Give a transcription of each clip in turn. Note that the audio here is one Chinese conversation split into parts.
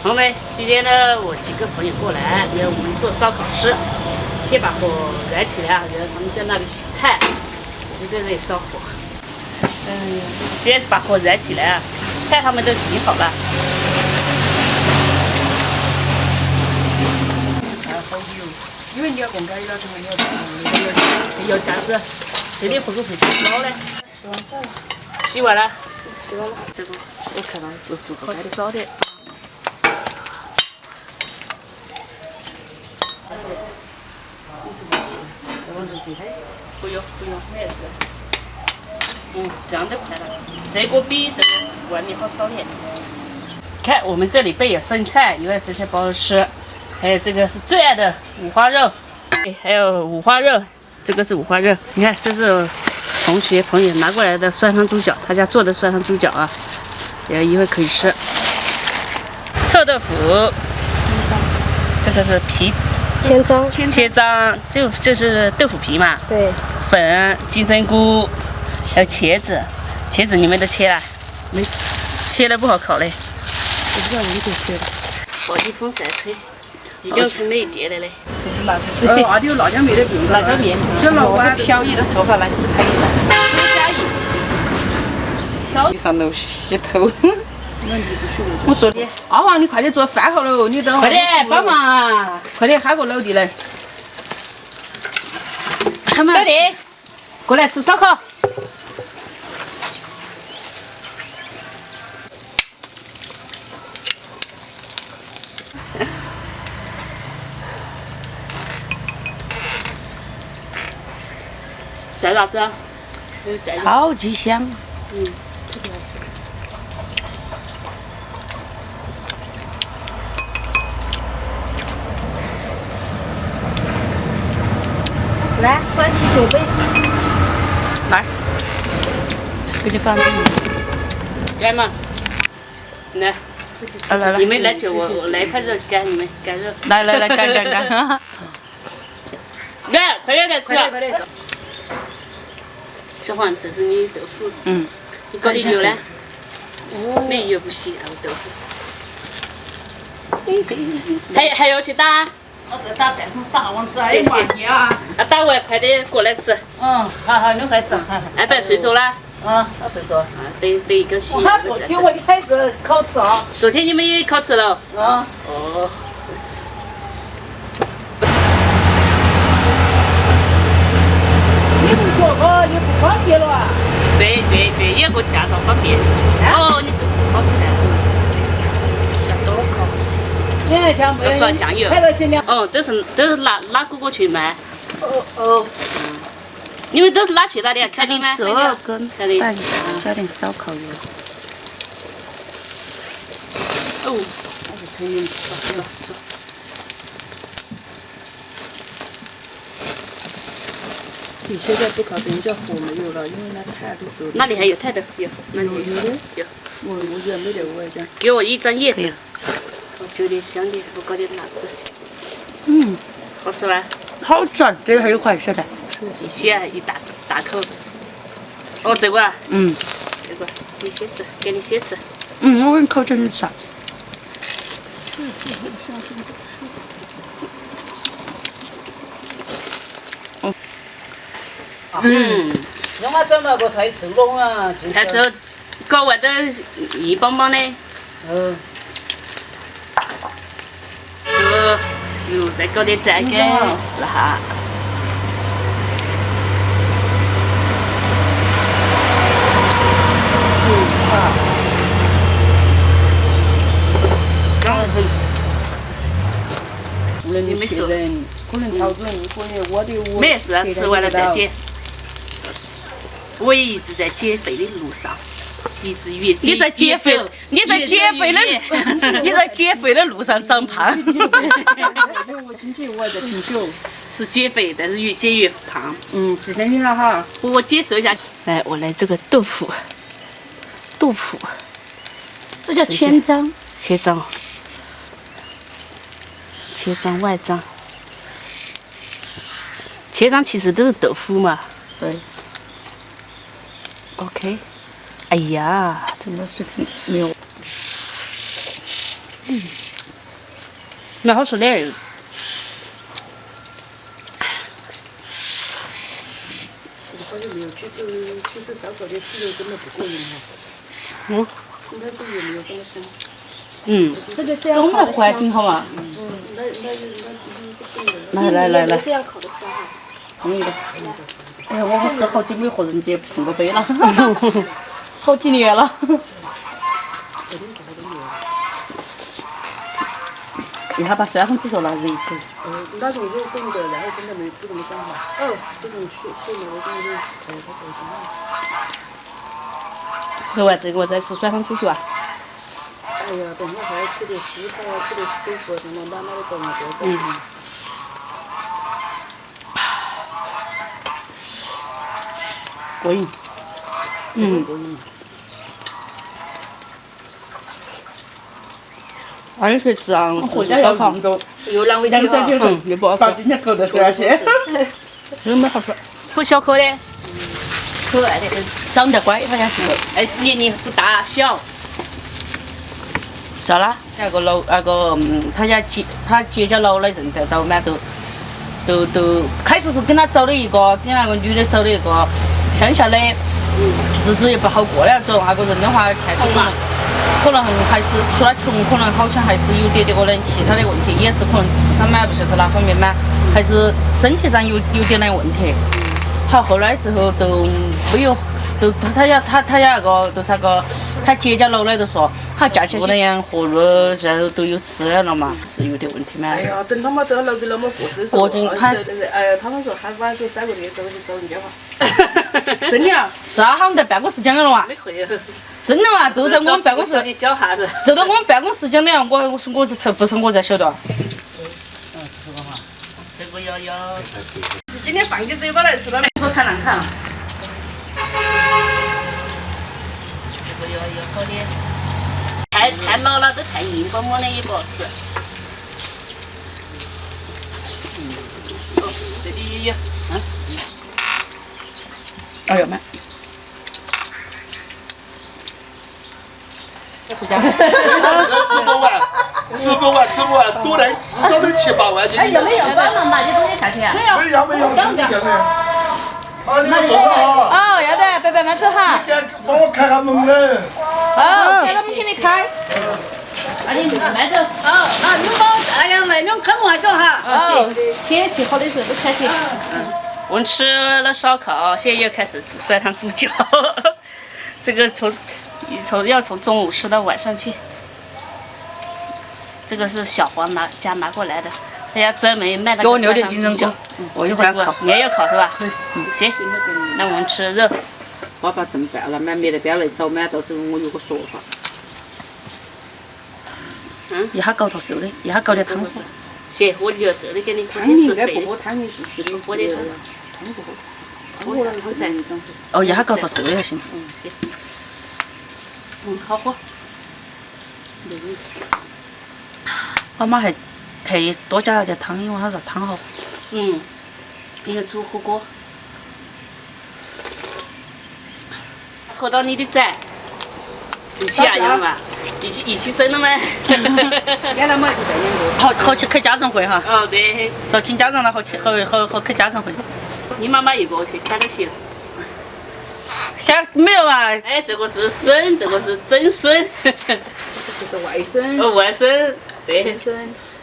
朋友们，今天呢，我几个朋友过来，让我们做烧烤吃。先把火燃起来啊，然后他们在那里洗菜，我就在这里烧火。先把火燃起来啊，菜他们都洗好了。好油，因为你要公开要求有夹子，这里会不会太烧呢？洗完菜了，洗完了，洗完了。这个我看到做好烧的。不用，没事。这样都快了。这个比这个外面好烧点。看我们这里备有生菜，有点生菜不好吃，还有这个是最爱的五花肉，还有五花肉，这个是五花肉。你看，这是同学朋友拿过来的酸汤猪脚，他家做的酸汤猪脚啊，然后一会可以吃。臭豆腐，这个是皮。千张，切张就是豆腐皮嘛，对，粉、金针菇，还有茄子，茄子你们都切了？没，切了不好烤嘞。不知道你给切的。暴季风扇吹，已经是没电了嘞。这是辣子水。那就辣椒面的不用。辣椒面。这老板漂移的头发来只拍一张。多加一。漂移上楼洗头。我昨天，阿黄，你快点做饭好了，你等会。快点帮忙，快点喊个老弟来。小弟，过来吃烧烤。蘸啥子啊？超级香。特别好吃。来，端起酒杯。来，给你放进去。干嘛？来，来，你们来就我来一盘肉干，你们干肉。来，干。来，快点吃。快点。小黄，这是你豆腐。你搞点油呢？没油不行，那个豆腐。还要去打？我在打半桶大王子，哎呀妈呀！打完快点过来吃。好，你快吃。安白睡着了？他睡着。等一个洗。昨天我就开始烤吃啊。昨天你们也烤吃了？哦。你不说也不方便了啊。对，有个驾照方便。哦，你这烤起来了。多烤。你还讲要刷酱油。开到几两？都是拿哥哥去卖。哦。你们都是拿去哪里啊？肯定吗？这跟拌加点烧烤油。哦，那就肯定刷。你现在不烤人家火没有了，因为那菜都走了。哪里还有菜的？有，那里有。我原没得我讲。给我一张叶子，我就点香的，我搞点辣子。好吃吧？好赚，这个还有块吃的。一起啊，一大口。哦，这个啊。这个你先吃，给你先吃。我给你烤成啥？要么怎么不太瘦了啊？太瘦，搞完都硬邦邦的。这个再搞点蘸干试下。你没说，可能陶主任一个月我的没事，吃完了再减。我也一直在减肥的路上，一直越减。你在减肥的路上长胖。我今天我还在品酒。是减肥，但是越减越胖。谢谢你了哈。我接受一下。来，我来这个豆腐。这叫千张。切张。切张外张，切张其实都是豆腐嘛。对。OK。哎呀，这个水平没有。蛮好吃的。好久没有去吃烧烤的吃肉真的不过瘾哈。你看这有没有这么香？这个这样中国烤的香。环境好嘛？来，这样烤的香啊。碰一个。哎呀，我好是好久没有和人家碰过杯了，好几年了。一下把酸红猪手拿热起。那种肉冻的，然后真的不怎么香哈。这种碎牛肉冻就太高兴了。吃完这个我再吃酸汤猪脚啊。哎呀，等会还要吃点西菜啊，吃点豆腐什么慢慢的搞嘛，多搞。过瘾。过瘾。二水吃啊，吃烧烤。又浪费钱哈。又不好把今天扣得多少钱？真没好吃。不小颗的，可爱的很，长得乖，好像是。哎，年龄不大小。咋啦？他结交楼的认得到嘛，都开始是跟他找的一个，跟那个女的找的一个乡下的，日子也不好过了。做那个人的话，看起可能还是除了穷，可能好像还是有点个人其他的问题，也是可能智商嘛，不晓得是哪方面嘛，还是身体上有点那问题。好，后来时候都没有，都他那个都是那个，他结交楼的都说，好嫁起来养活路，然后都有吃了嘛，是有点问题嘛。哎呀，等他们都楼子那么过世的时候，他们说他把这3个月走人家话。真的啊？是啊，他们在办公室讲的了嘛。没会。真的嘛，都在我们办公室。教啥子？都在我们办公室讲的呀，我是不是我在晓得。这个哈，这个要。今天放起嘴巴来吃了，说看难看。这个要好点。太老了都太硬邦邦的也不好吃。这里也有。哎呀妈！吃不完，多来至少得7、8万斤。哎，要没要把拿些东西下去啊？没要，好，你们坐好哈。哦，要得，伯伯慢走哈。你帮我开下门嘞。哦，叫他们给你开。那你慢走。那你们帮那你们开门小哈。行，天气好的时候都开起。我们吃了烧烤，现在又开始煮酸汤猪脚。这个要从中午吃到晚上去。这个是小黄家拿过来的，他家专门卖那个给我留点金针菇，我一会儿烤。你也要烤是吧？行，那我们吃肉。爸爸这么办了，没得边来找嘛，到时候我有个说法。一下搞坨瘦的，一下搞点汤。行，我就瘦的给你，不先吃肥的。不喝汤你必须的。不喝的汤。汤不喝。我好在。哦，一下搞坨瘦的就行。行。好喝。妈妈还特意多加了点汤，因为她说汤好。一个煮火锅。喝到你的崽，一起养嘛，一起生了嘛。原来嘛就在两个。好去开家长会哈。哦对。找请家长了，好开家长会。你妈妈一个去看就行了。还没有啊？哎，这个是孙，这个是曾孙。这是外孙。外孙。对。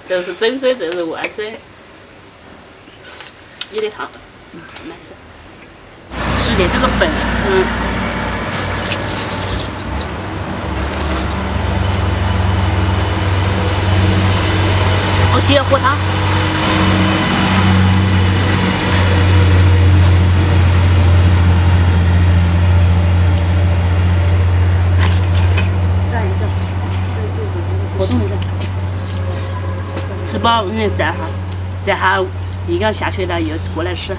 这是曾孙，这是外孙。你的汤，慢吃。是的，这个粉，我需要喝汤。蘸一下，活动一下。吃饱，站哈，一觉下去了又过来吃。